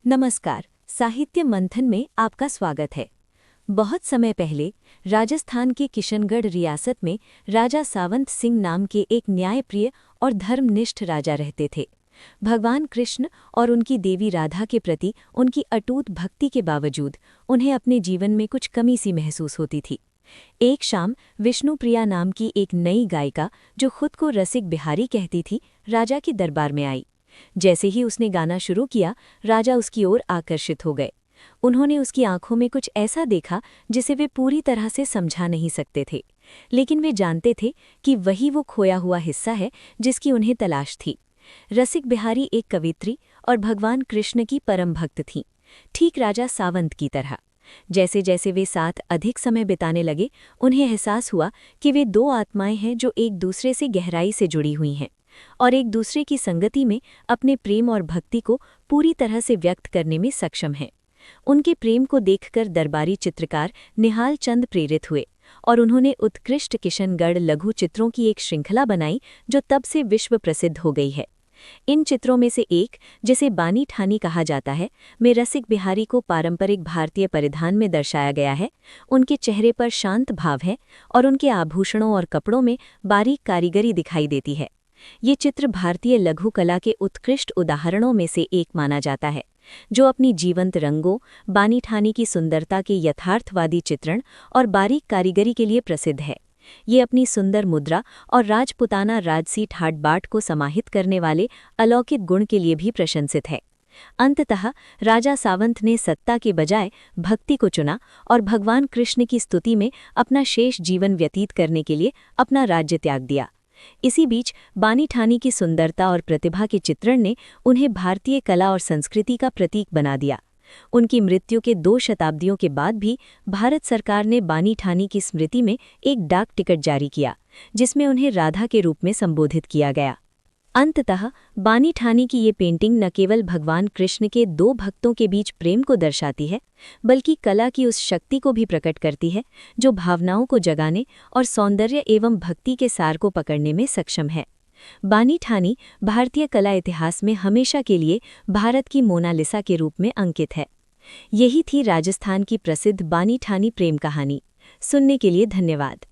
नमस्कार। साहित्य मंथन में आपका स्वागत है। बहुत समय पहले राजस्थान के किशनगढ़ रियासत में राजा सावंत सिंह नाम के एक न्यायप्रिय और धर्मनिष्ठ राजा रहते थे। भगवान कृष्ण और उनकी देवी राधा के प्रति उनकी अटूट भक्ति के बावजूद उन्हें अपने जीवन में कुछ कमी सी महसूस होती थी। एक शाम विष्णुप्रिया नाम की एक नई गायिका, जो खुद को रसिक बिहारी कहती थी, राजा के दरबार में आई। जैसे ही उसने गाना शुरू किया, राजा उसकी ओर आकर्षित हो गए। उन्होंने उसकी आंखों में कुछ ऐसा देखा जिसे वे पूरी तरह से समझा नहीं सकते थे, लेकिन वे जानते थे कि वही वो खोया हुआ हिस्सा है जिसकी उन्हें तलाश थी। रसिक बिहारी एक कवित्री और भगवान कृष्ण की परम भक्त थीं, ठीक राजा सावंत की तरह। जैसे जैसे वे साथ अधिक समय बिताने लगे, उन्हें एहसास हुआ कि वे दो आत्माएं हैं जो एक दूसरे से गहराई से जुड़ी हुई हैं और एक दूसरे की संगति में अपने प्रेम और भक्ति को पूरी तरह से व्यक्त करने में सक्षम हैं। उनके प्रेम को देखकर दरबारी चित्रकार निहाल चंद प्रेरित हुए और उन्होंने उत्कृष्ट किशनगढ़ लघु चित्रों की एक श्रृंखला बनाई जो तब से विश्व प्रसिद्ध हो गई है। इन चित्रों में से एक, जिसे बानी ठानी कहा जाता है, में रसिक बिहारी को पारंपरिक भारतीय परिधान में दर्शाया गया है। उनके चेहरे पर शांत भाव है और उनके आभूषणों और कपड़ों में बारीक कारीगरी दिखाई देती है। ये चित्र भारतीय लघु कला के उत्कृष्ट उदाहरणों में से एक माना जाता है, जो अपनी जीवंत रंगों, बानी ठानी की सुंदरता के यथार्थवादी चित्रण और बारीक कारीगरी के लिए प्रसिद्ध है। ये अपनी सुंदर मुद्रा और राजपुताना राजसी ठाट-बाट को समाहित करने वाले अलौकिक गुण के लिए भी प्रशंसित है। अंततः राजा सावंत ने सत्ता के बजाय भक्ति को चुना और भगवान कृष्ण की स्तुति में अपना शेष जीवन व्यतीत करने के लिए अपना राज्य त्याग दिया। इसी बीच बानी ठानी की सुंदरता और प्रतिभा के चित्रण ने उन्हें भारतीय कला और संस्कृति का प्रतीक बना दिया। उनकी मृत्यु के 2 शताब्दियों के बाद भी भारत सरकार ने बानी ठानी की स्मृति में एक डाक टिकट जारी किया, जिसमें उन्हें राधा के रूप में संबोधित किया गया। अंततः बानी ठानी की ये पेंटिंग न केवल भगवान कृष्ण के 2 भक्तों के बीच प्रेम को दर्शाती है, बल्कि कला की उस शक्ति को भी प्रकट करती है जो भावनाओं को जगाने और सौंदर्य एवं भक्ति के सार को पकड़ने में सक्षम है। बानी ठानी भारतीय कला इतिहास में हमेशा के लिए भारत की मोनालिसा के रूप में अंकित है। यही थी राजस्थान की प्रसिद्ध बानी ठानी प्रेम कहानी। सुनने के लिए धन्यवाद।